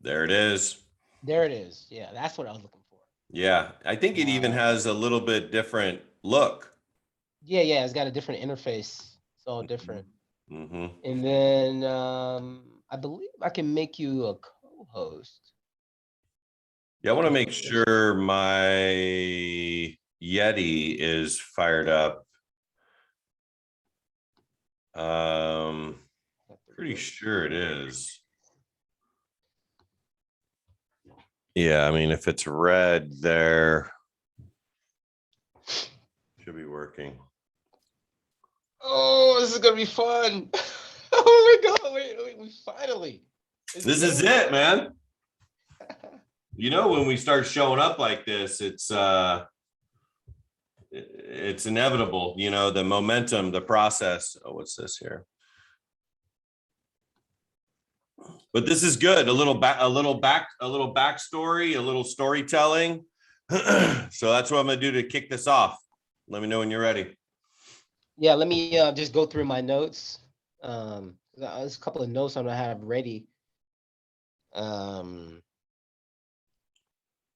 There it is. There it is. Yeah, that's what I was looking for. Yeah, I think it even has a little bit different look. Yeah, yeah, it's got a different interface. It's all different. Mm-hmm. And then I believe I can make you a co-host. Yeah, I want to make Co-host. sure my Yeti is fired up. Pretty sure it is. Yeah, I mean, if it's red there, should be working. Oh, this is gonna be fun. Oh my god, we finally. This is it, man. You know, when we start showing up like this, it's inevitable, you know, the momentum, the process. Oh, what's this here? But this is good. A little backstory, a little storytelling. So that's what I'm gonna do to kick this off. Let me know when you're ready. Yeah, let me just go through my notes. There's a couple of notes I'm gonna have ready. Um,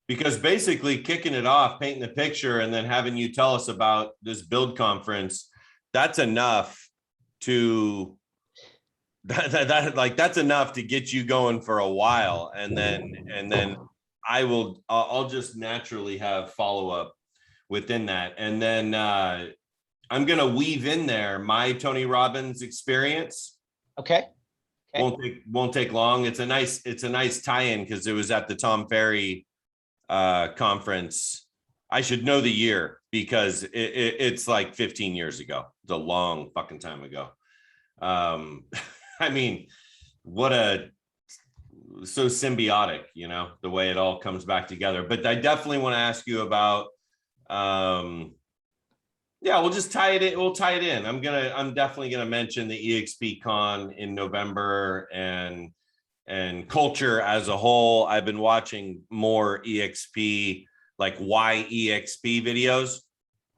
Because basically kicking it off, painting the picture, and then having you tell us about this build conference, that's enough to that's enough to get you going for a while. And then I'll just naturally have follow-up within that. And then I'm gonna weave in there my Tony Robbins experience. okay. Won't take long. It's a nice tie-in because it was at the Tom Ferry conference. I should know the year because it's like 15 years ago. It's a long fucking time ago. I mean, so symbiotic, you know, the way it all comes back together. But I definitely want to ask you about, yeah, we'll just tie it in. We'll tie it in. I'm definitely gonna mention the EXP Con in November and culture as a whole. I've been watching more EXP, like why EXP videos.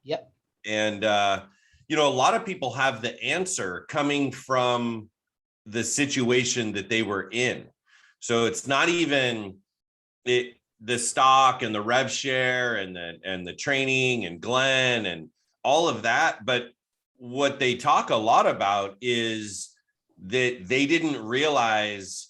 Yep. And you know, a lot of people have the answer coming from the situation that they were in. So it's not even the stock and the rev share and the training and Glenn and all of that. But what they talk a lot about is that they didn't realize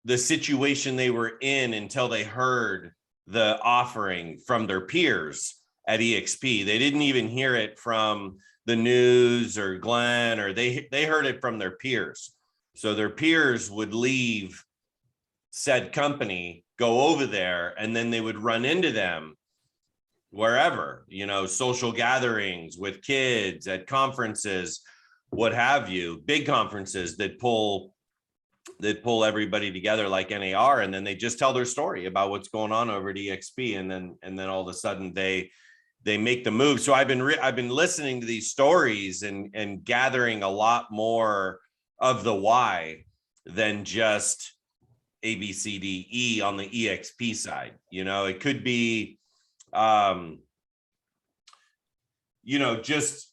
the situation they were in until they heard the offering from their peers at EXP. They didn't even hear it from the news or Glenn, or they heard it from their peers. So their peers would leave said company, go over there, and then they would run into them wherever, you know, social gatherings with kids, at conferences, what have you, big conferences that pull everybody together like NAR, and then they just tell their story about what's going on over at EXP, and then all of a sudden they make the move. So I've been listening to these stories and gathering a lot more of the why than just A, B, C, D, E on the EXP side. You know, it could be, you know, just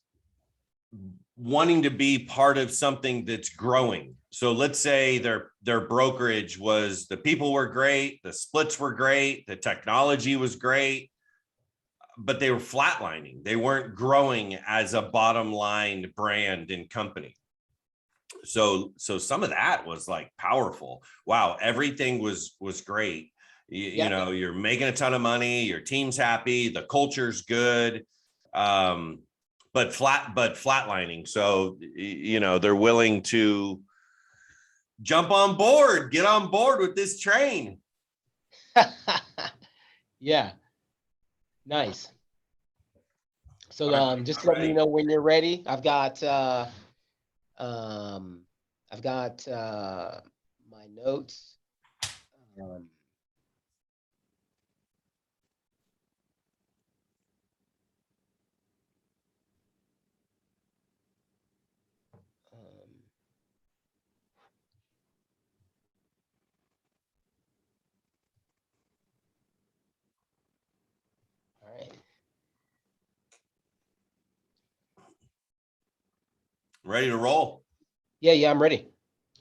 wanting to be part of something that's growing. So let's say their brokerage was, the people were great, the splits were great, the technology was great, but they were flatlining. They weren't growing as a bottom line brand and company. So some of that was like powerful. Wow, everything was great. You know, you're making a ton of money, your team's happy, the culture's good, but flatlining. So you know, they're willing to jump on board, get on board with this train. Yeah. Nice. So just let me know when you're ready. I've got my notes. Um, um, all right. Ready to roll? Yeah, yeah, I'm ready.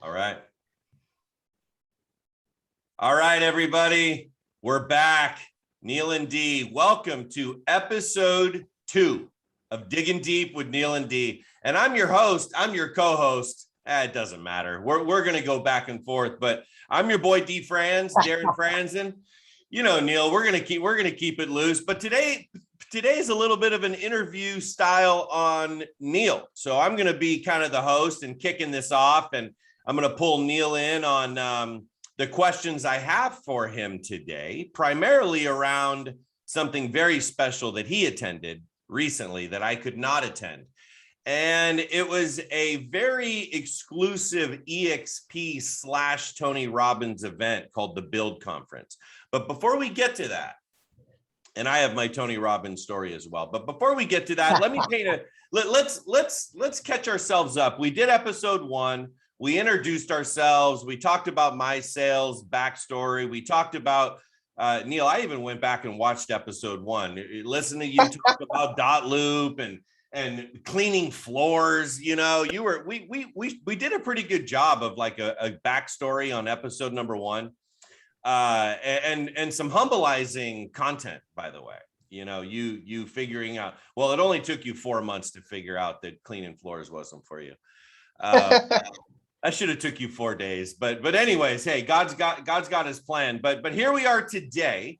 All right. All right, everybody, we're back. Neal and D, welcome to episode 2 of Digging Deep with Neal and D. And I'm your host. I'm your co-host. It doesn't matter. We're going to go back and forth, but I'm your boy D. Darren Franzen. You know, Neal, we're going to keep it loose. But today's a little bit of an interview style on Neal. So I'm going to be kind of the host and kicking this off, and I'm going to pull Neal in on the questions I have for him today, primarily around something very special that he attended recently that I could not attend. And it was a very exclusive EXP / Tony Robbins event called the Build Conference. But before we get to that, and I have my Tony Robbins story as well. But before we get to that, let me paint let's catch ourselves up. We did episode 1. We introduced ourselves. We talked about my sales backstory. We talked about Neal. I even went back and watched episode 1. Listen to you talk about dot loop and cleaning floors. You know, we did a pretty good job of like a backstory on episode number 1, and some humbleizing content, by the way. You know, you figuring out. Well, it only took you 4 months to figure out that cleaning floors wasn't for you. I should have took you 4 days, but anyways, hey, God's got his plan. But here we are today,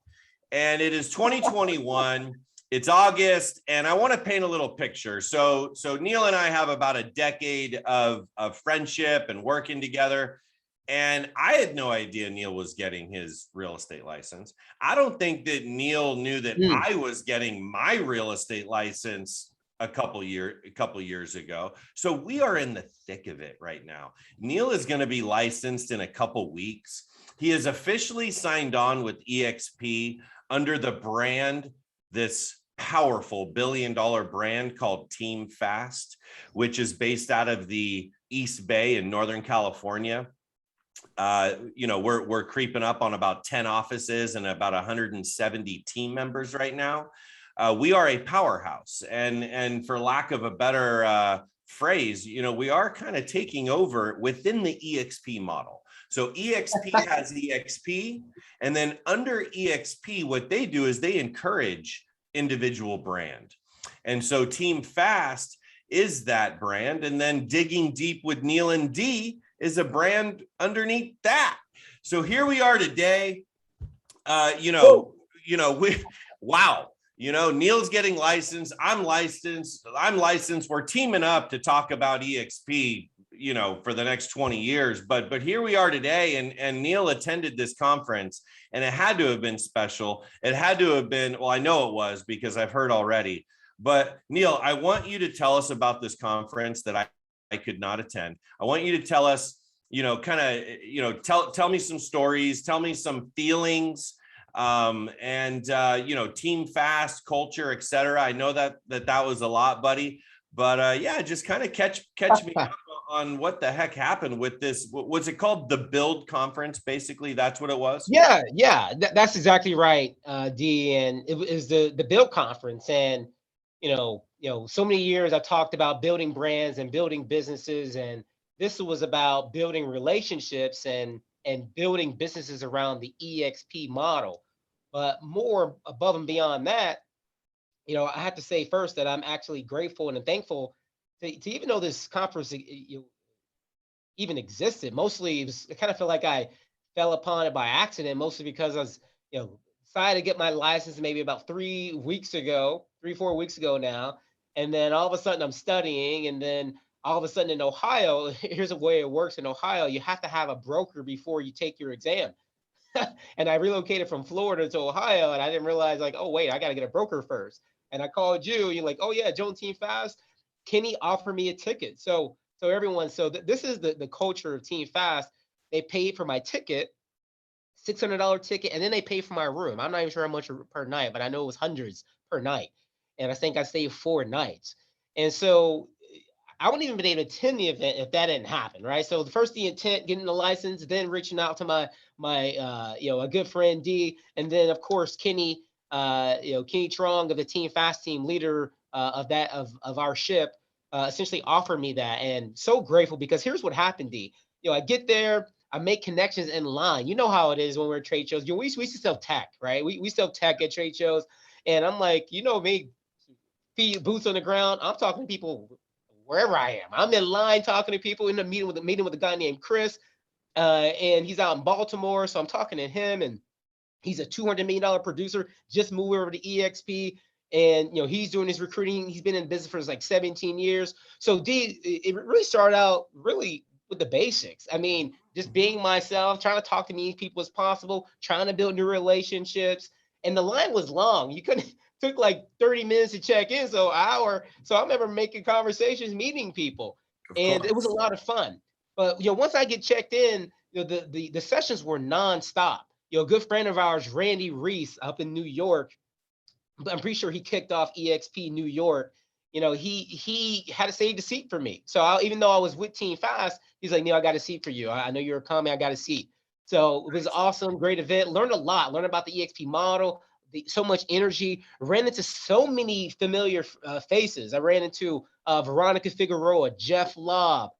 and it is 2021. It's August, and I want to paint a little picture. So Neal and I have about a decade of friendship and working together, and I had no idea Neal was getting his real estate license. I don't think that Neal knew that I was getting my real estate license a couple years ago. So we are in the thick of it right now. Neal is going to be licensed in a couple weeks. He is officially signed on with EXP under the brand, this powerful $1 billion brand called Team Fast, which is based out of the East Bay in Northern California. You know, we're creeping up on about 10 offices and about 170 team members right now. We are a powerhouse, and for lack of a better phrase, you know, we are kind of taking over within the EXP model. So EXP has EXP, and then under EXP, what they do is they encourage individual brand. And so Team Fast is that brand, and then Digging Deep with Neal and D is a brand underneath that. So here we are today. Wow. You know, Neal's getting licensed. I'm licensed. We're teaming up to talk about EXP, you know, for the next 20 years. But here we are today, and Neal attended this conference, and it had to have been special. It had to have been, well, I know it was because I've heard already. But Neal, I want you to tell us about this conference that I could not attend. I want you to tell us, you know, kind of, you know, tell me some stories, tell me some feelings. You know, Team Fast culture, etc. I know that was a lot, buddy, but yeah, just kind of catch me up on what the heck happened with this. Was it called the Build Conference? Basically, that's what it was. Yeah, that's exactly right, D. And it was the Build Conference, and you know, so many years I talked about building brands and building businesses, and this was about building relationships and building businesses around the EXP model. But more above and beyond that, you know, I have to say first that I'm actually grateful and thankful to even though this conference even existed. Mostly, I kind of feel like I fell upon it by accident, mostly because I was, decided to get my license maybe about 4 weeks ago now. And then all of a sudden I'm studying, and then all of a sudden in Ohio, here's the way it works in Ohio: you have to have a broker before you take your exam. And I relocated from Florida to Ohio, and I didn't realize, like, oh wait, I got to get a broker first. And I called you. You're like, oh yeah, Joan Team Fast. Kenny offered me a ticket. So everyone, this is the culture of Team Fast. They paid for my ticket, $600 ticket, and then they paid for my room. I'm not even sure how much per night, but I know it was hundreds per night. And I think I stayed 4 nights. And so I wouldn't even been able to attend the event if that didn't happen, right? So the intent, getting the license, then reaching out to my a good friend D, and then of course Kenny, Kenny Trong of the Team Fast team, leader of our ship, essentially offered me that, and so grateful, because here's what happened, D. I get there, I make connections in line. You know how it is when we're at trade shows. We used to sell tech, right? We sell tech at trade shows. And I'm like, you know me, feet, boots on the ground. I'm talking to people wherever I am. I'm in line talking to people in the meeting with a guy named Chris. And he's out in Baltimore. So I'm talking to him, and he's a $200 million producer, just moved over to EXP. And he's doing his recruiting. He's been in business for like 17 years. So D, it really started out really with the basics. I mean, just being myself, trying to talk to many people as possible, trying to build new relationships. And the line was long. You couldn't took like 30 minutes to check in, so an hour. So I remember making conversations, meeting people, Of and it was a course. lot of fun. But once I get checked in, the sessions were nonstop. A good friend of ours, Randy Reese, up in New York, but I'm pretty sure he kicked off EXP New York. He had to save the seat for me. So even though I was with Team Fast, he's like, Neal, I got a seat for you. I know you're coming. I got a seat. So it was awesome, great event. Learned a lot. Learned about the EXP model. So much energy. Ran into so many familiar faces. I ran into Veronica Figueroa, Jeff Lobb.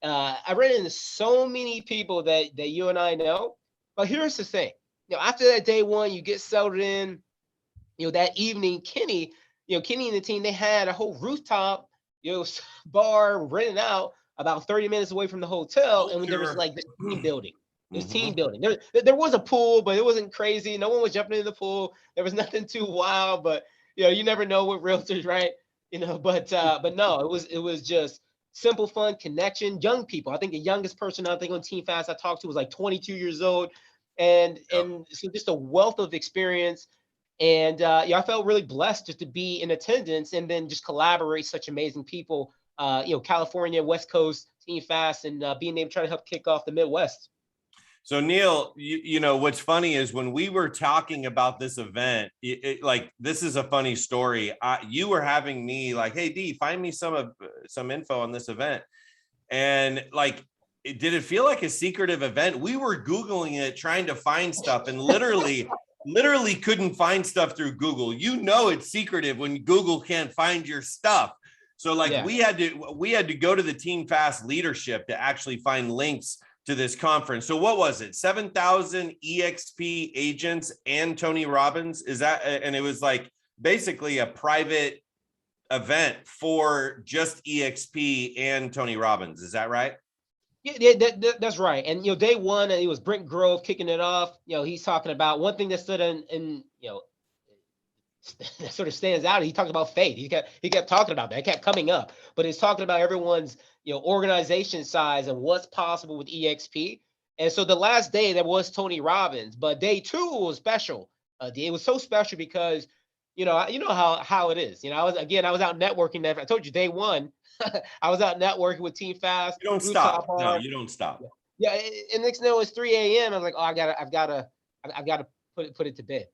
I ran into so many people that you and I know. But here's the thing. After that day one, you get settled in. That evening, Kenny and the team, they had a whole rooftop, bar rented out about 30 minutes away from the hotel. And when there was Culture. like this team building, this Hmm. team building, there was a pool, but it wasn't crazy. No one was jumping in the pool. There was nothing too wild, but you never know with realtors, right? But no, it was just simple, fun connection, young people. I think the youngest person I think on Team Fast I talked to was like 22 years old. And Yep. and so just a wealth of experience. And I felt really blessed just to be in attendance and then just collaborate such amazing people. California, West Coast, Team Fast, and being able to try to help kick off the Midwest. So Neal, what's funny is when we were talking about this event, like this is a funny story. You were having me like, hey D, find me some info on this event, and like, did it feel like a secretive event? We were Googling it, trying to find stuff, and literally couldn't find stuff through Google. It's secretive when Google can't find your stuff. So like Yeah. we had to go to the Team Fast leadership to actually find links to this conference. So what was it? 7,000 EXP agents and Tony Robbins. Is that, and it was like basically a private event for just EXP and Tony Robbins. Is that right? Yeah, that's right. And day one, it was Brent Grove kicking it off. He's talking about one thing that stood in that sort of stands out. He talked about faith. He kept talking about that. It kept coming up. But he's talking about everyone's organization size and what's possible with EXP. And so the last day there was Tony Robbins, but day two was special. It was so special because how it is. I was out networking. I told you day one, I was out networking with Team Fast, You don't rooftop stop. No, bar. you don't stop. Yeah, and next thing you know, it's 3 a.m. I was like, oh, I've got to put it to bed.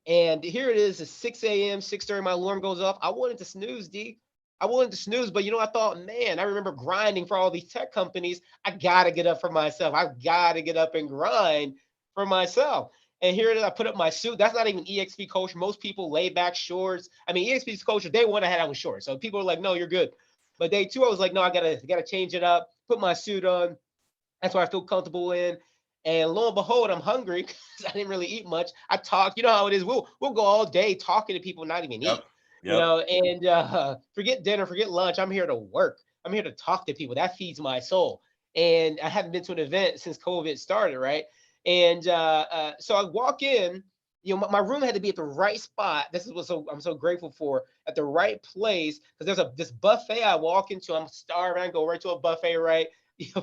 And here it is, it's 6 a.m., 6:30, my alarm goes off. I wanted to snooze, D. I wanted to snooze, but I thought, man, I remember grinding for all these tech companies. I gotta get up for myself. I gotta get up and grind for myself. And here it is, I put up my suit. That's not even EXP culture. Most people lay back shorts. I mean, EXP's culture, day one I had, I was short. So people were like, no, you're good. But day two, I was like, no, I gotta change it up, put my suit on. That's what I feel comfortable in. And lo and behold, I'm hungry because I didn't really eat much. I talk, you know how it is. We'll go all day talking to people, not even Yep. eat. Yep. And forget dinner, forget lunch. I'm here to work. I'm here to talk to people. That feeds my soul. And I haven't been to an event since COVID started, right? And so I walk in. My room had to be at the right spot. This is what I'm so grateful for, at the right place, because there's this buffet I walk into. I'm starving. I go right to a buffet, right?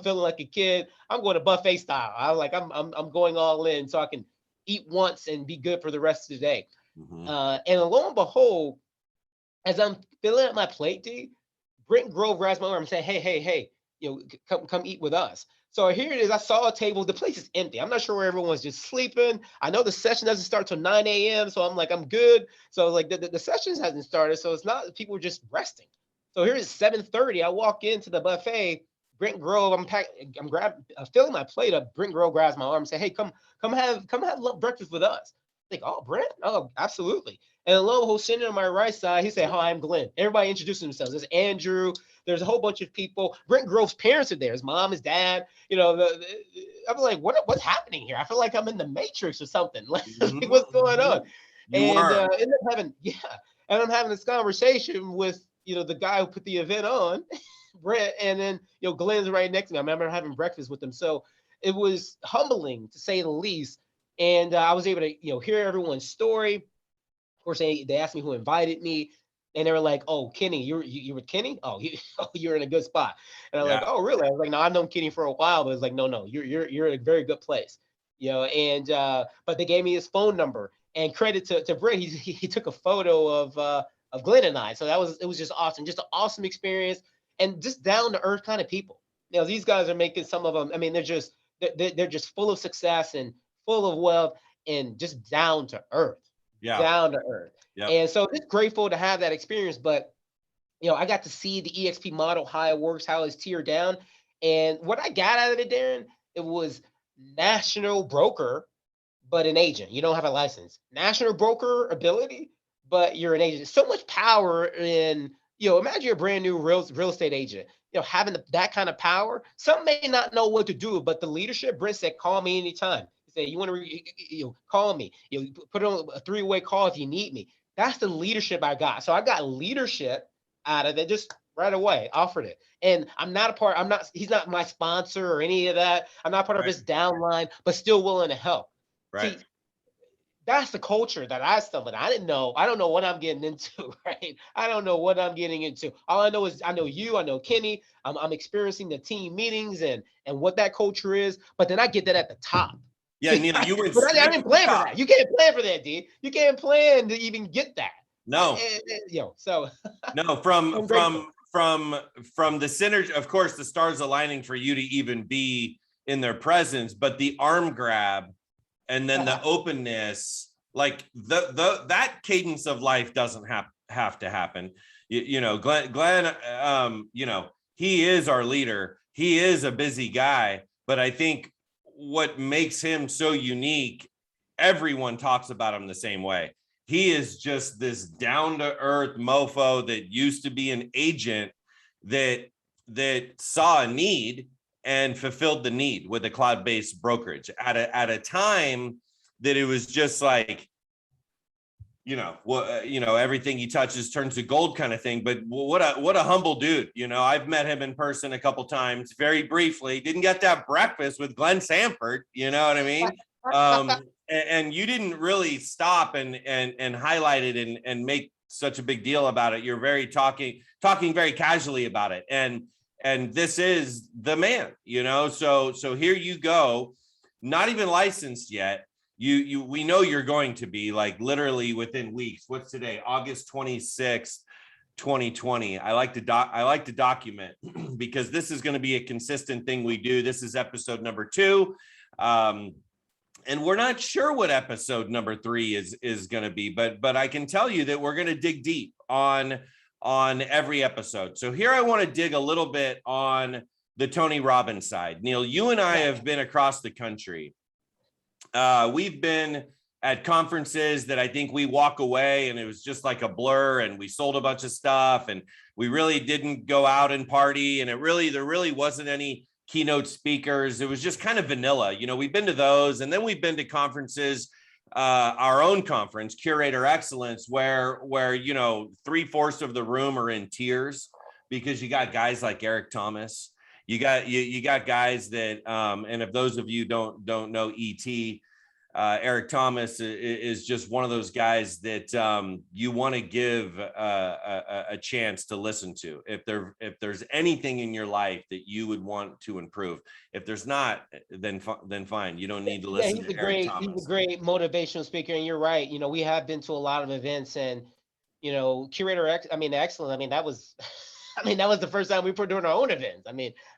Feeling like a kid. I'm going to buffet style. I was like, I'm going all in so I can eat once and be good for the rest of the day. Mhm. And lo and behold, as I'm filling up my plate, D, Brent Grove grabs my arm and say, hey, come eat with us. So here it is. I saw a table. The place is empty. I'm not sure where everyone's just sleeping. I know the session doesn't start till 9 a.m. So I'm like, I'm good. So like the sessions hasn't started. So it's not, people are just resting. So here it's 7:30. I walk into the buffet. Brent Grove, filling my plate up. Brent Grove grabs my arm and say, hey, come have breakfast with us. Like, oh, Brent? Oh, absolutely. And lo, who's sitting on my right side, he said, "Hi, I'm Glenn." Everybody introduced themselves. There's Andrew. There's a whole bunch of people. Brent Grove's parents are there. His mom, his dad. I'm like, what's happening here? I feel like I'm in the Matrix or something. Like, what's going on? You were. End up having, and I'm having this conversation with the guy who put the event on, Brent, and then Glenn's right next to me. I remember having breakfast with him, so it was humbling to say the least. And I was able to hear everyone's story. Of course, they asked me who invited me, and they were like, "Oh, Kenny, you with Kenny? Oh, you're in a good spot." And I'm like, Yeah. "Oh, really?" I was like, "No, I've known Kenny for a while," but it's like, "No, you're in a very good place." And but they gave me his phone number, and credit to Brett, he took a photo of Glenn and I, so it was just awesome, just an awesome experience, and just down to earth kind of people. These guys are making some of them. I mean, they're just full of success and full of wealth and just down to earth, Yeah. down to earth. Yep. And so just grateful to have that experience. But I got to see the EXP model, how it works, how it's tiered down. And what I got out of it, Darren, it was national broker, but an agent. You don't have a license. National broker ability, but you're an agent. So much power in, imagine you're a brand new real estate agent. Having that kind of power. Some may not know what to do, but the leadership, Brent said, call me anytime. He said, you want to call me. Put on a 3-way call if you need me. That's the leadership I got. So I got leadership out of it just right away, offered it. And he's not my sponsor or any of that. I'm not part of Right. his downline, but still willing to help. Right. See, that's the culture that I stumbled. I don't know what I'm getting into, right? I don't know what I'm getting into. All I know is I know you, I know Kenny. I'm experiencing the team meetings and what that culture is. But then I get that at the top. Yeah, See, Neal, you went but I straight didn't to the plan for top. that. You can't plan for that, D. You can't plan to even get that. No. So No, I'm grateful. from the synergy, of course, the stars aligning for you to even be in their presence, but the arm grab and then the openness, like that cadence of life doesn't have to happen. Glenn, he is our leader. He is a busy guy, but I think what makes him so unique, everyone talks about him the same way. He is just this down to earth mofo that used to be an agent that saw a need and fulfilled the need with a cloud-based brokerage at a time that it was just like, everything he touches turns to gold kind of thing. But what a humble dude. I've met him in person a couple times, very briefly. Didn't get to have breakfast with Glenn Sanford. You know what I mean? And you didn't really stop and highlight it and make such a big deal about it. You're very talking very casually about it. And this is the man, so here you go, not even licensed yet. We know you're going to be, like, literally within weeks. What's today? August 26th, 2020. I like to document because this is going to be a consistent thing we do. This is episode number 2. And we're not sure what episode number 3 is going to be, but I can tell you that we're going to dig deep on every episode. So here I want to dig a little bit on the Tony Robbins side. Neal, you and I have been across the country. We've been at conferences that I think we walk away and it was just like a blur, and we sold a bunch of stuff and we really didn't go out and party, and there really wasn't any keynote speakers. It was just kind of vanilla. We've been to those, and then we've been to conferences, our own conference, Curator Excellence, where 3/4 of the room are in tears because you got guys like Eric Thomas. You got guys that, and if those of you don't know ET, Eric Thomas is just one of those guys that you want to give a chance to listen to. If there's anything in your life that you would want to improve, if there's not, then fine. You don't need to listen to Eric Thomas. He's a great motivational speaker, and you're right. We have been to a lot of events, and excellent. That was, that was the first time we were doing our own events.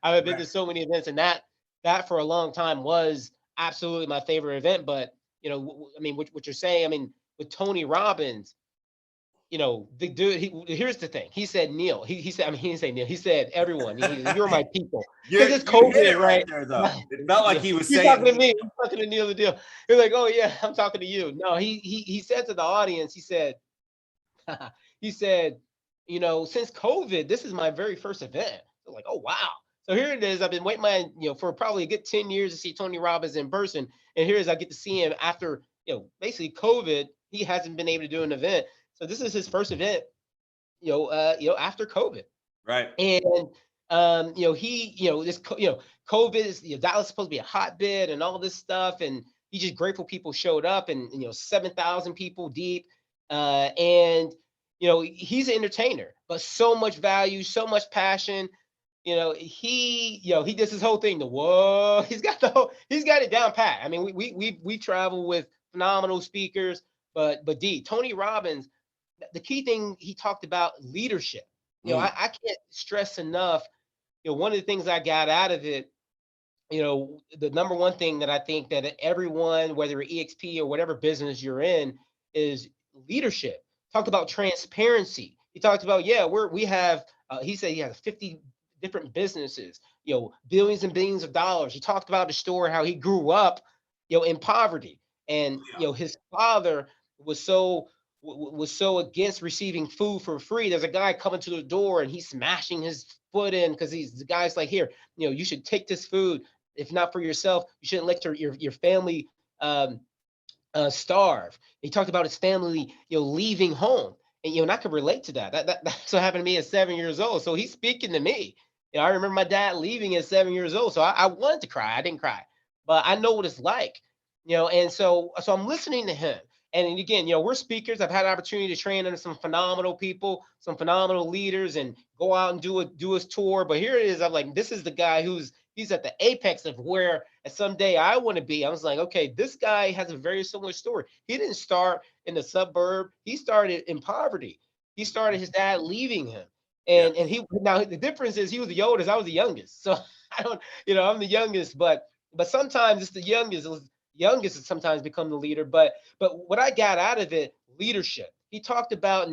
I've been to so many events, and that for a long time was absolutely my favorite event. But what you're saying, with Tony Robbins, the dude, here's the thing. He said, Neal, he said, he didn't say Neal, he said, everyone, you're my people. Because it's COVID, right? There, though. It felt like he was He's saying, talking to me. He's talking to Neal the deal. He's like, oh yeah, I'm talking to you. No, he said to the audience, he said, He said, since COVID, this is my very first event. So like, oh wow. So here it is. I've been waiting for probably a good 10 years to see Tony Robbins in person. And here is I get to see him after, basically COVID. He hasn't been able to do an event. So this is his first event, after COVID. Right. And COVID is, Dallas is supposed to be a hotbed and all this stuff, and he's just grateful people showed up, and 7,000 people deep, and he's an entertainer, but so much value, so much passion. He does his whole thing. He's got it down pat. I mean, we travel with phenomenal speakers, but Tony Robbins, the key thing he talked about leadership. I can't stress enough. One of the things I got out of it, the number one thing that I think that everyone, whether EXP or whatever business you're in, is leadership. Talked about transparency. He talked about, we have, he said he has 50 different businesses, billions and billions of dollars. He talked about the story, how he grew up, in poverty. And, his father was so against receiving food for free. There's a guy coming to the door and he's smashing his foot in because the guy's like, here, you should take this food. If not for yourself, you shouldn't let your family starve. He talked about his family, leaving home. And I could relate to that. That's what happened to me at 7 years old. So he's speaking to me. I remember my dad leaving at 7 years old. So I wanted to cry. I didn't cry, but I know what it's like. And so I'm listening to him. And again, we're speakers. I've had an opportunity to train under some phenomenal people, some phenomenal leaders, and go out and do a tour. But here it is. I'm like, this is the guy he's at the apex of where someday I want to be. I was like, okay, this guy has a very similar story. He didn't start in the suburb. He started in poverty. He started his dad leaving him. Yeah. And now the difference is he was the oldest, I was the youngest. So I don't, I'm the youngest, but sometimes it's the youngest. Youngest has sometimes become the leader. But what I got out of it, leadership. He talked about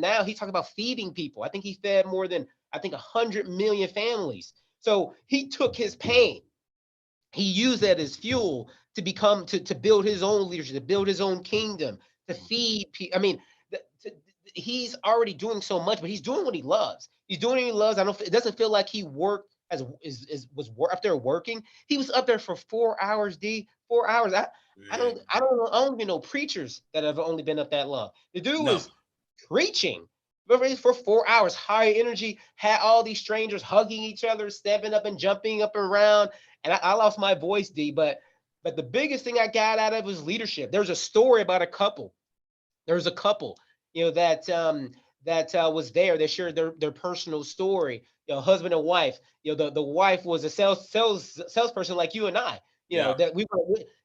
feeding people. I think he fed more than 100 million families. So he took his pain, he used that as fuel to build his own leadership, to build his own kingdom, to feed people. I mean, he's already doing so much, but he's doing what he loves. He's doing what he loves. It doesn't feel like he worked was up there working. He was up there for 4 hours, 4 hours. I don't even know preachers that have only been up that long. The dude No. was preaching for 4 hours, high energy, had all these strangers hugging each other, stepping up and jumping up and around. And I lost my voice, D, but the biggest thing I got out of was leadership. There's a story about a couple. There was a couple, that was there. They shared their personal story. Husband and wife. The wife was a salesperson like you and I. Yeah. That we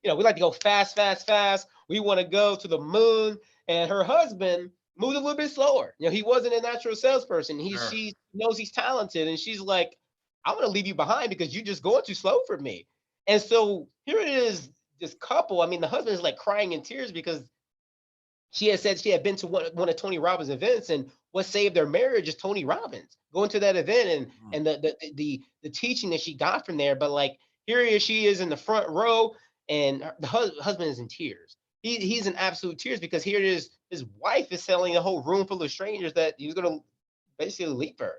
like to go fast, fast, fast. We want to go to the moon. And her husband moved a little bit slower. He wasn't a natural salesperson. Sure. She knows he's talented, and she's like, I'm gonna leave you behind because you're just going too slow for me. And so here it is, this couple. I mean, the husband is like crying in tears because she had said she had been to one of Tony Robbins' events, and what saved their marriage is Tony Robbins going to that event and the teaching that she got from there. But like here she is in the front row, and the husband is in tears. He's in absolute tears because here it is, his wife is telling a whole room full of strangers that he was going to basically leave her.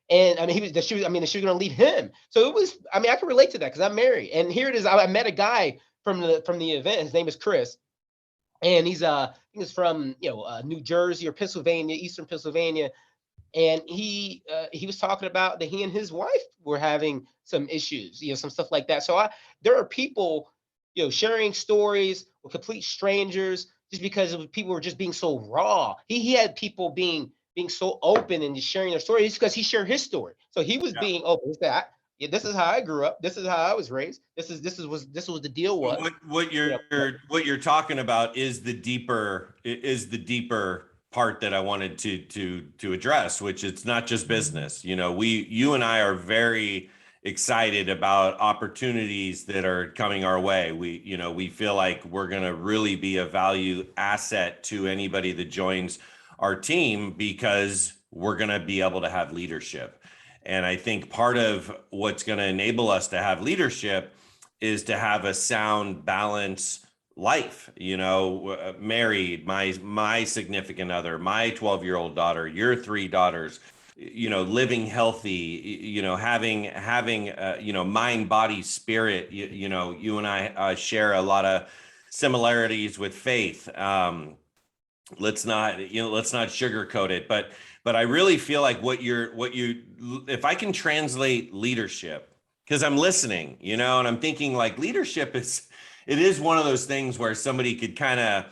And I mean, she was going to leave him. So it was. I mean, I can relate to that because I'm married. And here it is. I met a guy from the event. His name is Chris, and I think he's from New Jersey or Pennsylvania, Eastern Pennsylvania, and he was talking about that he and his wife were having some issues, some stuff like that. So there are people, sharing stories with complete strangers just because people were just being so raw. He had people being so open and just sharing their stories because he shared his story. So he was Yeah. being open. He said, yeah, this is how I grew up. This is how I was raised. This was the deal was. What you're talking about is the deeper part that I wanted to address, which it's not just business. You and I are very excited about opportunities that are coming our way. We feel like we're going to really be a value asset to anybody that joins our team because we're going to be able to have leadership. And I think part of what's going to enable us to have leadership is to have a sound, balanced life, married, my significant other, my 12-year-old daughter, your three daughters, living healthy, having mind, body, spirit. You and I share a lot of similarities with faith. Let's not sugarcoat it, but I really feel like if I can translate leadership, because I'm listening, and I'm thinking like leadership it is one of those things where somebody could kind of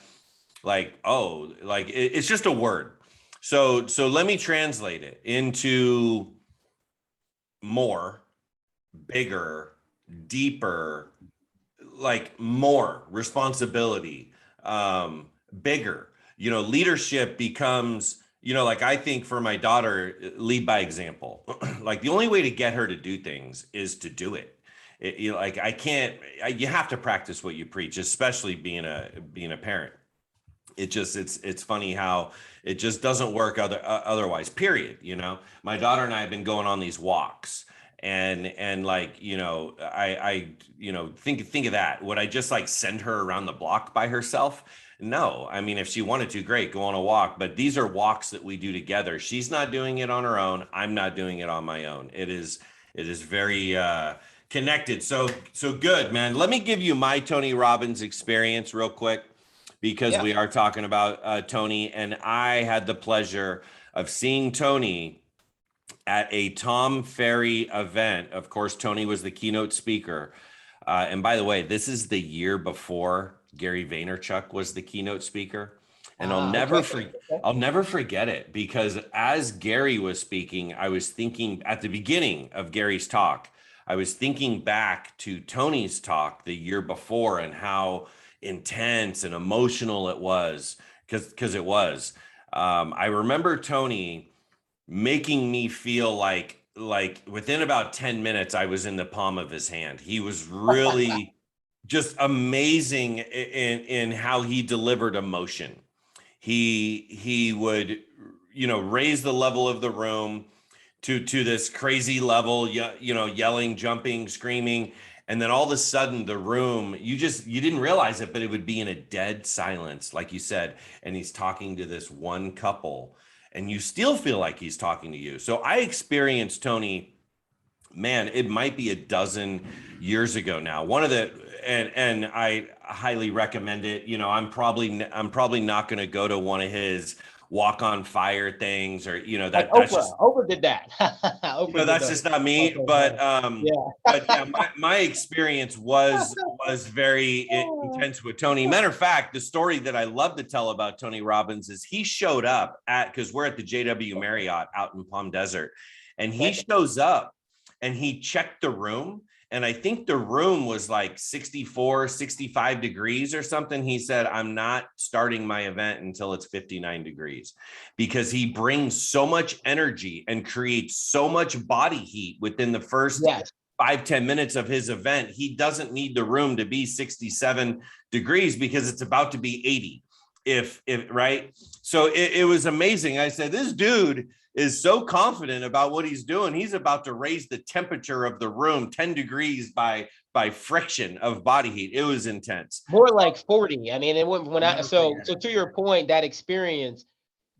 like, oh, like it's just a word. So let me translate it into more, bigger, deeper, like more responsibility, bigger. Leadership becomes, like I think for my daughter, lead by example. Like the only way to get her to do things is to do it. Like I can't. You have to practice what you preach, especially being a parent. It's funny how it just doesn't work otherwise, period. My daughter and I have been going on these walks, and like, I think of that. Would I just like send her around the block by herself? No. I mean, if she wanted to, great, go on a walk, but these are walks that we do together. She's not doing it on her own, I'm not doing it on my own. It is very connected. So good, man. Let me give you my Tony Robbins experience real quick, because Yeah. we are talking about Tony, and I had the pleasure of seeing Tony at a Tom Ferry event. Of course, Tony was the keynote speaker. And by the way, this is the year before Gary Vaynerchuk was the keynote speaker. And Okay. I'll never forget it, because as Gary was speaking, I was thinking at the beginning of Gary's talk, I was thinking back to Tony's talk the year before and how intense and emotional it was, because it was. I remember Tony making me feel like within about 10 minutes I was in the palm of his hand. He was really just amazing in how he delivered emotion. He would raise the level of the room to this crazy level, yelling, jumping, screaming, and then all of a sudden the room, you didn't realize it, but it would be in a dead silence, like you said, and he's talking to this one couple, and you still feel like he's talking to you. So I experienced Tony, man, it might be a dozen years ago now. And I highly recommend it. I'm probably not going to go to one of his walk on fire things, or Like that's just, Oprah did that. Oprah did that's the just not me. But yeah. yeah, my experience was very intense with Tony. Matter of fact, the story that I love to tell about Tony Robbins is he showed up because we're at the JW Marriott out in Palm Desert, and he Okay. shows up and he checked the room. And I think the room was like 64, 65 degrees or something. He said, I'm not starting my event until it's 59 degrees, because he brings so much energy and creates so much body heat within the first Yes. 5-10 minutes of his event. He doesn't need the room to be 67 degrees because it's about to be 80. If right. So it was amazing. I said, this dude is so confident about what he's doing. He's about to raise the temperature of the room 10 degrees by friction of body heat. It was intense. More like 40. I mean, it went when I Never so forget so it. to your point, that experience,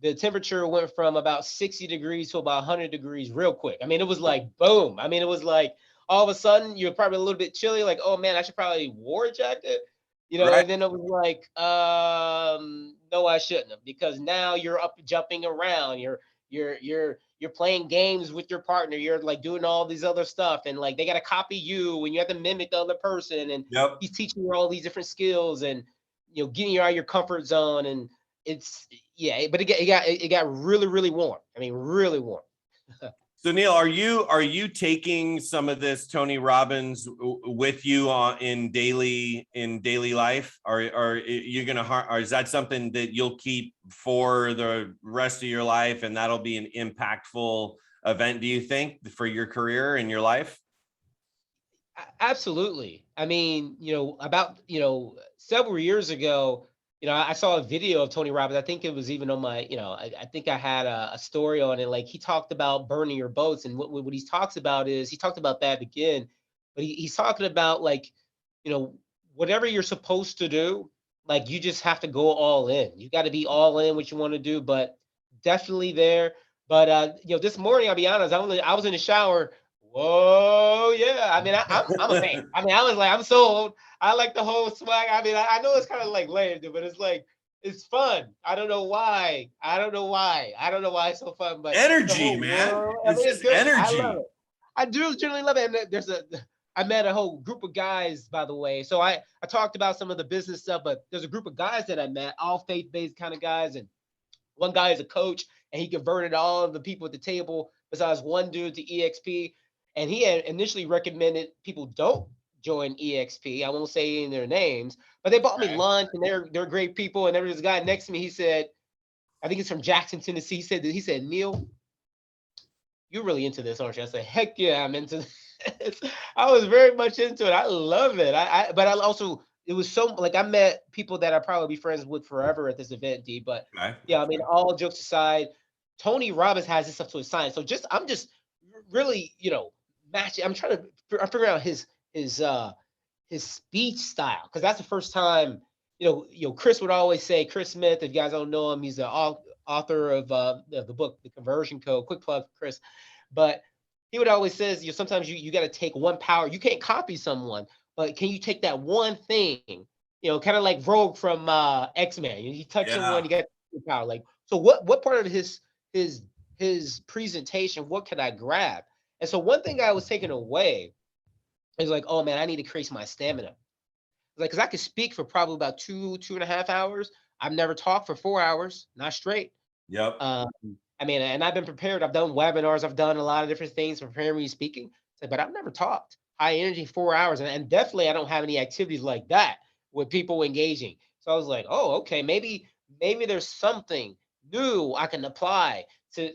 the temperature went from about 60 degrees to about 100 degrees real quick. I mean, it was like boom. I mean, it was like all of a sudden you're probably a little bit chilly, like, oh man, I should probably wear a jacket, Right. and then it was like, no, I shouldn't have, because now you're up jumping around, you're playing games with your partner, you're like doing all these other stuff, and like they gotta copy you and you have to mimic the other person, and Yep. he's teaching you all these different skills, and getting you out of your comfort zone, and it's yeah, but it got really, really warm. I mean, really warm. So Neal, are you taking some of this Tony Robbins with you in daily life? Are you gonna, or is that something that you'll keep for the rest of your life, and that'll be an impactful event, do you think, for your career and your life? Absolutely. I mean, about, several years ago, I saw a video of Tony Robbins. I think it was even on my, I think I had a story on it. Like he talked about burning your boats. And what he talks about is he talked about that again, but he's talking about like, you know, whatever you're supposed to do, like you just have to go all in. You got to be all in what you want to do, but definitely there. But this morning, I'll be honest, I was in the shower. Whoa, yeah. I mean, I'm a fan. I mean, I was like, I'm sold. I like the whole swag. I mean, I know it's kind of like lame, but it's like it's fun. I don't know why. I don't know why it's so fun, but the Energy, whole man. world. I It's mean, it's just good. I love energy. it. I do generally love it. And I met a whole group of guys, by the way. So I talked about some of the business stuff, but there's a group of guys that I met, all faith-based kind of guys. And one guy is a coach, and he converted all of the people at the table besides one dude to EXP. And he had initially recommended people don't join EXP. I won't say any of their names, but they bought me Okay. lunch, and they're great people. And there was this guy next to me. He said, I think he's from Jackson, Tennessee. He said, Neal, you're really into this, aren't you? I said, heck yeah, I'm into this. I was very much into it. I love it. But I also, it was so like I met people that I probably be friends with forever at this event, D. But Okay. yeah, I mean, all jokes aside, Tony Robbins has this stuff to his science. So I'm just really, matching. I'm figuring out his speech style, because that's the first time. Chris would always say, Chris Smith. If you guys don't know him, he's the author of the book, The Conversion Code. Quick plug for Chris. But he would always says, sometimes you got to take one power. You can't copy someone, but can you take that one thing? Kind of like Rogue from X-Men. You touch someone, Yeah. you got power. Like, so what part of his his presentation? What can I grab? And so one thing I was taking away is like, oh man, I need to increase my stamina. Like, because I could speak for probably about 2.5 hours. I've never talked for 4 hours, not straight. Yep. Um, I mean, and I've been prepared. I've done webinars. I've done a lot of different things to prepare me speaking. But I've never talked high energy 4 hours, and definitely I don't have any activities like that with people engaging. So I was like, oh, okay, maybe there's something new I can apply to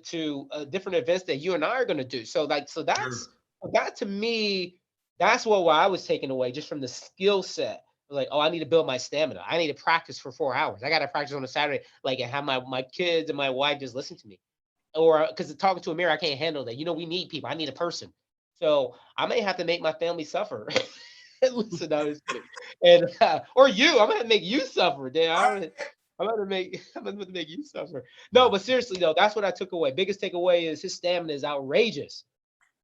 different events that you and I are going to do. So Sure. that to me, that's what I was taking away just from the skill set. Like, oh, I need to build my stamina. I need to practice for 4 hours. I got to practice on a Saturday, like, and have my kids and my wife just listen to me. Or because talking to a mirror, I can't handle that. We need people. I need a person. So I may have to make my family suffer. Listen, I was kidding. And or you, I'm gonna make you suffer, Dan. I'm gonna make you suffer. No, but seriously though, that's what I took away. Biggest takeaway is his stamina is outrageous.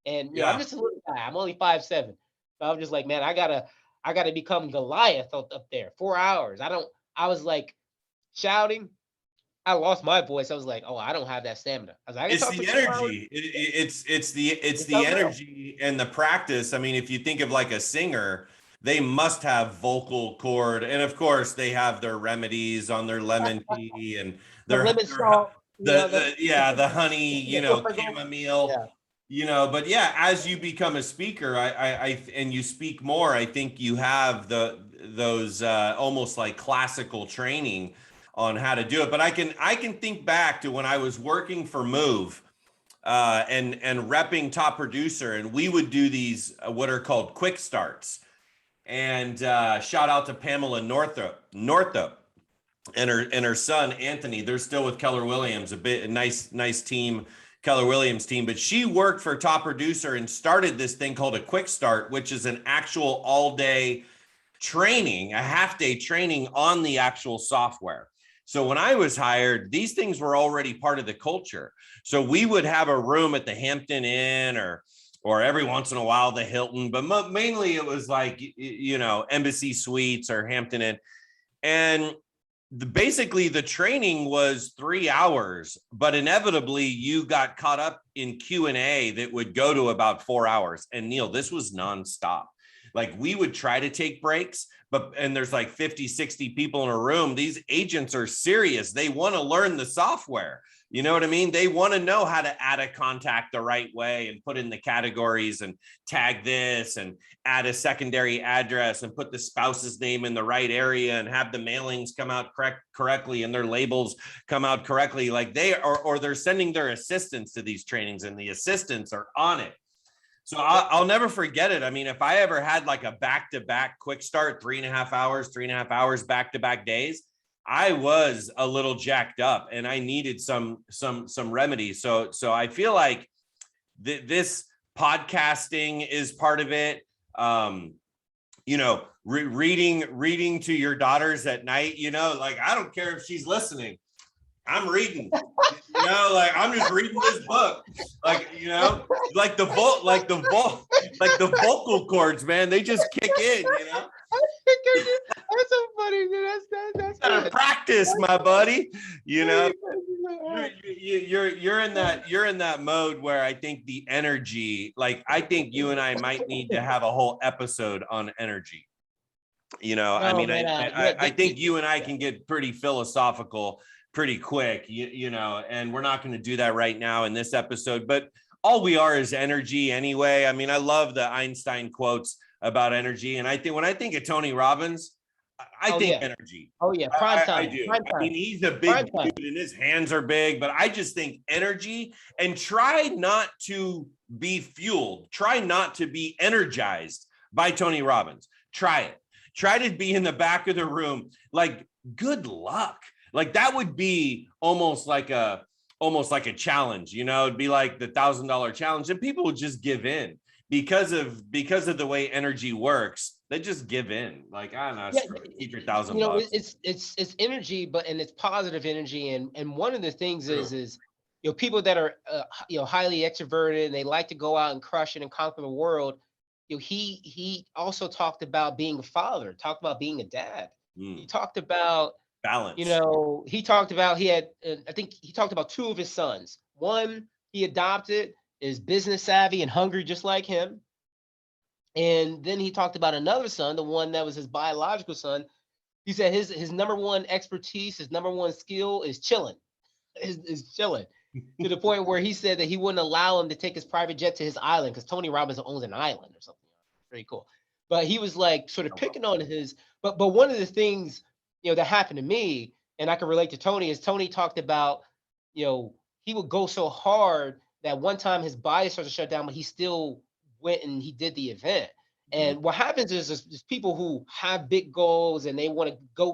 And I'm Yeah. just a little guy. I'm only 5'7". So I'm just like, man, I gotta become Goliath up there. 4 hours. I was like shouting. I lost my voice. I was like, oh, I don't have that stamina. I was like, I can It's talk for the 2 hours. energy. It's It's the something else. energy and the practice. I mean, if you think of like a singer, they must have vocal cord, and of course they have their remedies on their lemon tea and The lemon their salt, the honey, the sprinkles. chamomile, Yeah. but yeah, as you become a speaker, and you speak more, I think you have those almost like classical training on how to do it. But I can think back to when I was working for Move and repping Top Producer, and we would do these what are called quick starts. And shout out to Pamela Northup and her son Anthony. They're still with Keller Williams, a nice team, Keller Williams team. But she worked for Top Producer and started this thing called a quick start, which is an actual all day training, a half day training on the actual software. So when I was hired, these things were already part of the culture. So we would have a room at the Hampton Inn or every once in a while the Hilton, but mainly it was like Embassy Suites or Hampton Inn. And basically the training was 3 hours, but inevitably you got caught up in Q&A that would go to about 4 hours. And Neal, this was nonstop. Like we would try to take breaks, and there's like 50, 60 people in a room. These agents are serious. They want to learn the software. You know what I mean? They want to know how to add a contact the right way and put in the categories and tag this and add a secondary address and put the spouse's name in the right area and have the mailings come out correctly and their labels come out correctly. Like or they're sending their assistants to these trainings and the assistants are on it. So I'll never forget it. I mean, if I ever had like a back-to-back quick start, 3.5 hours, back-to-back days, I was a little jacked up and I needed some remedies. So I feel like this podcasting is part of it. reading to your daughters at night, like, I don't care if she's listening. I'm reading, like, I'm just reading this book, like, like the vocal cords, man, they just kick in, That's so funny, dude. That's Gotta practice, my buddy. You're in that mode where I think the energy, like, I think you and I might need to have a whole episode on energy. I think you and I can get pretty philosophical pretty quick, and we're not going to do that right now in this episode, but all we are is energy anyway. I mean, I love the Einstein quotes about energy. And I think when I think of Tony Robbins, I think energy. Oh yeah, prime time. I do. I mean, he's a big dude and his hands are big, but I just think energy, and try not to be fueled. Try not to be energized by Tony Robbins. Try it. Try to be in the back of the room. Like, good luck. Like, that would be almost like a challenge, it'd be like the $1,000 challenge, and people would just give in because of the way energy works. They just give in. Like, I don't know, keep your $1,000. It's energy, and it's positive energy. And one of the things is people that are highly extroverted and they like to go out and crush it and conquer the world. He also talked about being a father, talked about being a dad. He talked about balance. He talked about I think he talked about two of his sons. One he adopted is business savvy and hungry just like him. And then he talked about another son, the one that was his biological son. He said his number one expertise, his number one skill is chilling. Is chilling. To the point where he said that he wouldn't allow him to take his private jet to his island because Tony Robbins owns an island or something. Pretty cool. But he was like sort of picking on his, but one of the things that happened to me, and I can relate to Tony, is Tony talked about, he would go so hard that one time his body started to shut down, but he still went and he did the event. And what happens is people who have big goals and they want to go.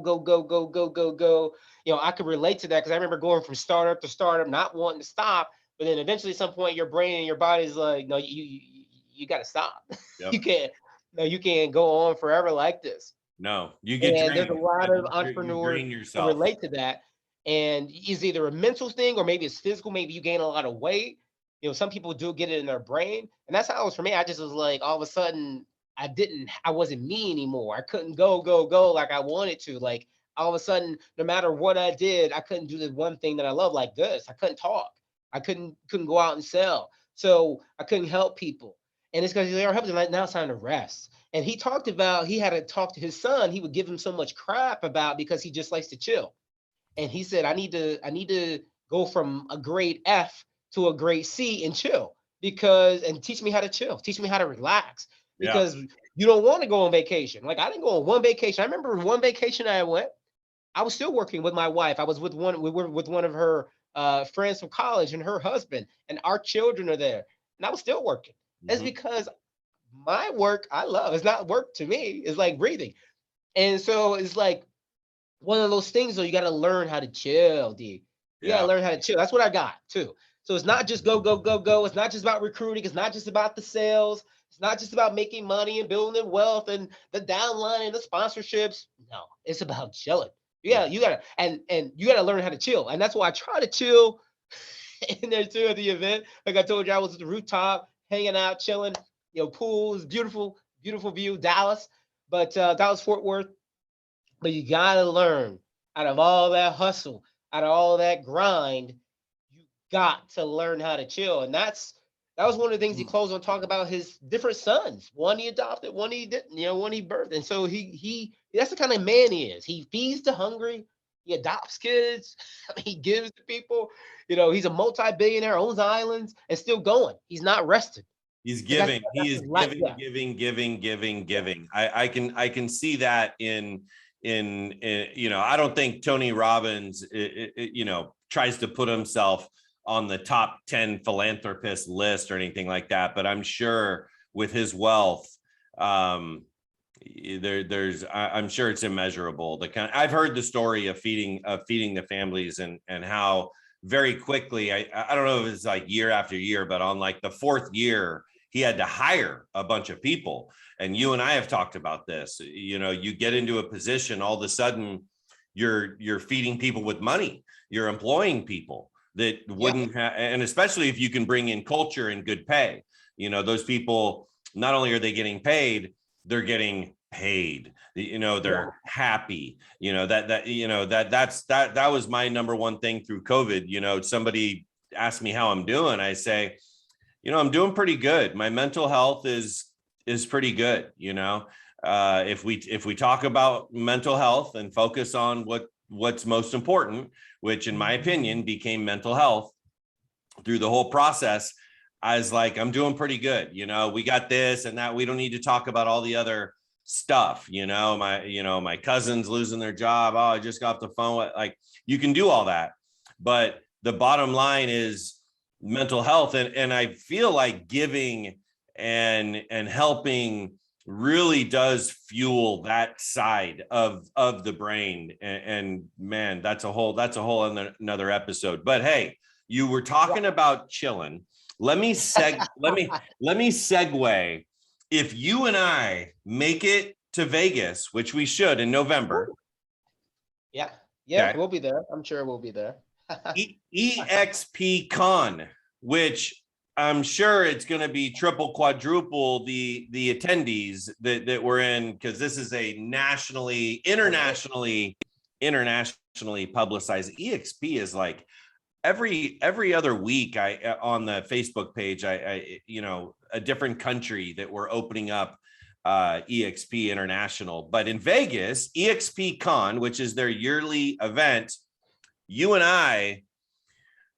I could relate to that because I remember going from startup to startup, not wanting to stop, but then eventually at some point your brain and your body's like, no, you got to stop. Yep. You can't go on forever like this. No, you get drained. There's a lot of entrepreneurs who relate to that. And it's either a mental thing or maybe it's physical. Maybe you gain a lot of weight. Some people do get it in their brain. And that's how it was for me. I just was like, all of a sudden, I wasn't me anymore. I couldn't go like I wanted to. Like, all of a sudden, no matter what I did, I couldn't do the one thing that I love like this. I couldn't talk. I couldn't go out and sell. So I couldn't help people. And it's because they were helping. Like, now it's time to rest. And he talked about, he had to talk to his son. He would give him so much crap about because he just likes to chill. And he said, I need to go from a grade F to a grade C and chill and teach me how to chill, teach me how to relax, because you don't want to go on vacation. Like, I didn't go on one vacation. I remember one vacation I went, I was still working with my wife. I was with one of her friends from college and her husband, and our children are there. And I was still working. That's because my work I love. It's not work to me. It's like breathing. And so it's like one of those things, though, you got to learn how to chill, D. You got to learn how to chill. That's what I got too. So it's not just go. It's not just about recruiting. It's not just about the sales. It's not just about making money and building wealth and the downline and the sponsorships. No, it's about chilling. You gotta learn how to chill. And that's why I try to chill in there too at the event. Like I told you, I was at the rooftop, hanging out, chilling, pools, beautiful view, Dallas, but Dallas, Fort Worth. But you gotta learn, out of all that hustle, out of all that grind, you got to learn how to chill. And that was one of the things he closed on, talking about his different sons. One he adopted, one he didn't, one he birthed. And so he that's the kind of man he is. He feeds the hungry, he adopts kids, he gives to people. He's a multi-billionaire, owns islands, and still going. He's not rested. He's giving. He is giving. I can see that in I don't think Tony Robbins tries to put himself on the top 10 philanthropist list or anything like that, but I'm sure with his wealth, I'm sure it's immeasurable. I've heard the story of feeding the families and how very quickly, I don't know if it's like year after year, but on like the fourth year, he had to hire a bunch of people. And you and I have talked about this. You know, you get into a position, all of a sudden you're feeding people with money, you're employing people that wouldn't have, and especially if you can bring in culture and good pay, you know, those people, not only are they getting paid, they're getting paid, you know, they're happy, you know, that was my number one thing through COVID. You know, somebody asked me how I'm doing. I say, you know, I'm doing pretty good. My mental health is pretty good. You know, if we talk about mental health and focus on what's most important, which in my opinion became mental health through the whole process, I was like, I'm doing pretty good. You know, we got this and that. We don't need to talk about all the other stuff. You know, my cousin's losing their job. Oh, I just got off the phone. Like, you can do all that, but the bottom line is mental health. And I feel like giving and helping really does fuel that side of the brain. And man, that's a whole another episode. But hey, you were talking about chilling. Let me segue. If you and I make it to Vegas, which we should in November. Yeah, Okay. We'll be there. I'm sure we'll be there. EXP Con, which I'm sure it's going to be triple, quadruple the attendees that we're in, because this is a internationally publicized. EXP is like every other week on the Facebook page, I you know, a different country that we're opening up EXP International. But in Vegas, EXP Con, which is their yearly event, you and I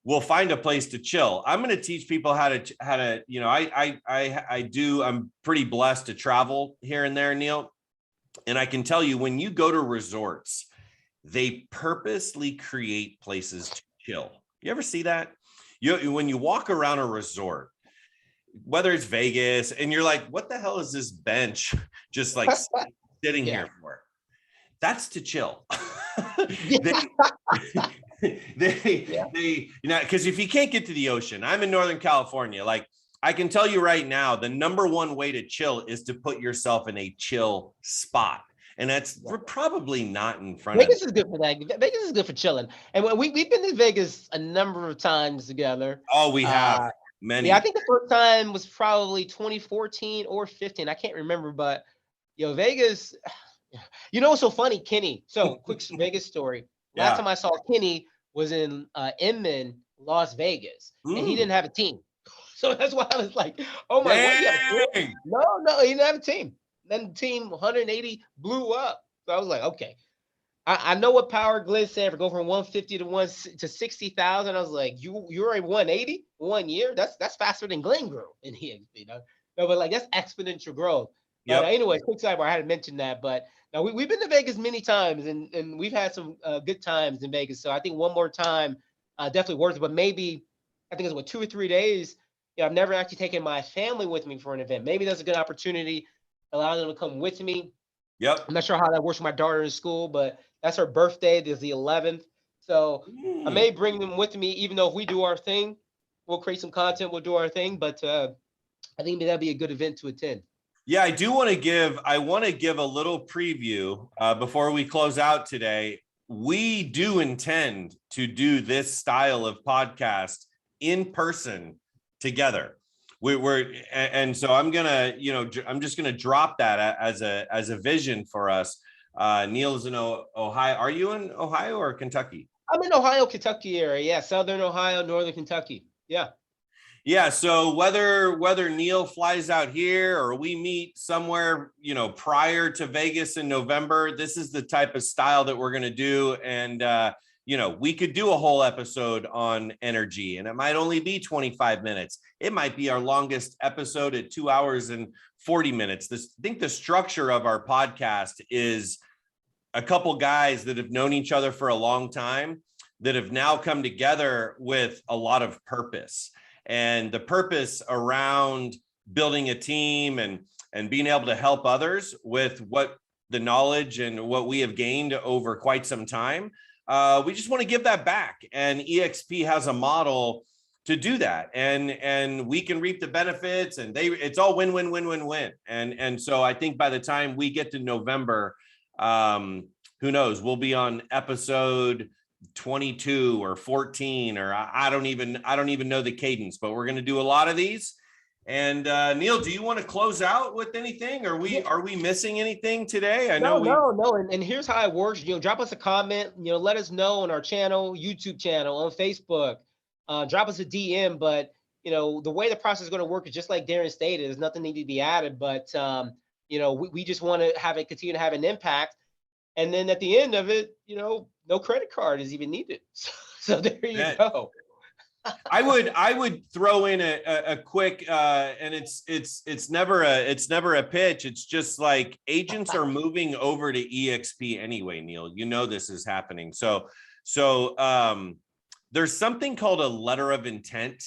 will find a place to chill. I'm going to teach people how to, you know, I'm pretty blessed to travel here and there, Neal. And I can tell you, when you go to resorts, they purposely create places to chill. You ever see that? When you walk around a resort, whether it's Vegas, and you're like, what the hell is this bench just like sitting here for? That's to chill. They you know, because if you can't get to the ocean, I'm in Northern California, like, I can tell you right now, the number one way to chill is to put yourself in a chill spot. And that's probably not in front Vegas is good for that. Vegas is good for chilling. And we've been to Vegas a number of times together. Oh, we have many. Yeah, I think the first time was probably 2014 or 15. I can't remember, but Vegas, you know what's so funny, Kenny? So quick Vegas story. Last time I saw Kenny was in Inman, Las Vegas, and he didn't have a team. So that's why I was like, oh my God, no, he didn't have a team. Then the team 180 blew up. So I was like, okay. I know what power Glenn said for go from 150 to 60,000. I was like, you're at 180 1 year. That's faster than Glenn grew in EXP. No, but like, that's exponential growth. But anyway, quick sidebar, I had to mention that. But now we've been to Vegas many times, and we've had some good times in Vegas. So I think one more time, definitely worth it. But maybe, I think it's 2 or 3 days. I've never actually taken my family with me for an event. Maybe that's a good opportunity, allow them to come with me. I'm not sure how that works with my daughter in school, but that's her birthday. There's the 11th. So I may bring them with me, even though if we do our thing, we'll create some content, we'll do our thing. But I think that'd be a good event to attend. Yeah, I want to give a little preview before we close out today. We do intend to do this style of podcast in person together. And so I'm just gonna drop that as a vision for us. Neal's in Ohio. Are you in Ohio or Kentucky? I'm in Ohio, Kentucky area. Yeah, Southern Ohio, Northern Kentucky. Yeah. Yeah. So whether Neal flies out here or we meet somewhere, prior to Vegas in November, this is the type of style that we're gonna do. And we could do a whole episode on energy, and it might only be 25 minutes. It might be our longest episode at 2 hours and 40 minutes. I think the structure of our podcast is a couple guys that have known each other for a long time that have now come together with a lot of purpose, and the purpose around building a team and being able to help others with what the knowledge and what we have gained over quite some time. We just want to give that back. And EXP has a model to do that, and we can reap the benefits, and it's all win win win win win. And so I think by the time we get to November, who knows, we'll be on episode 22 or 14, or I don't even know the cadence, but we're going to do a lot of these. And Neal, do you want to close out with anything? Are we missing anything today? I know no. And here's how it works. Drop us a comment. Let us know on our channel, YouTube channel, on Facebook. Drop us a DM. But the way the process is going to work is just like Darren stated. There's nothing needed to be added, but we just want to have it continue to have an impact. And then at the end of it, no credit card is even needed. So there you go. I would throw in a quick and it's never a pitch. It's just like agents are moving over to EXP anyway, Neal. This is happening. So there's something called a letter of intent.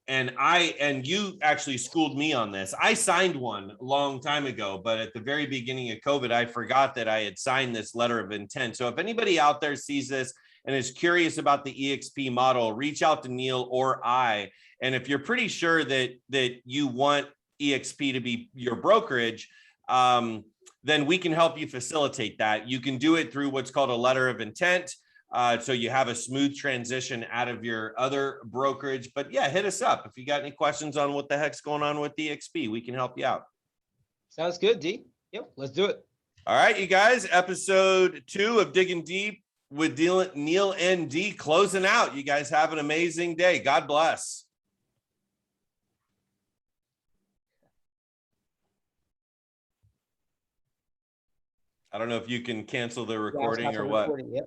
And you actually schooled me on this. I signed one a long time ago, but at the very beginning of COVID, I forgot that I had signed this letter of intent. So if anybody out there sees this and is curious about the EXP model, reach out to Neal or I. And if you're pretty sure that you want EXP to be your brokerage, then we can help you facilitate that. You can do it through what's called a letter of intent. So you have a smooth transition out of your other brokerage. But yeah, hit us up. If you got any questions on what the heck's going on with EXP, we can help you out. Sounds good, D. Yep, let's do it. All right, you guys, episode 2 of Digging Deep with Neal and D closing out. You guys have an amazing day. God bless. I don't know if you can cancel the recording or what. Yep.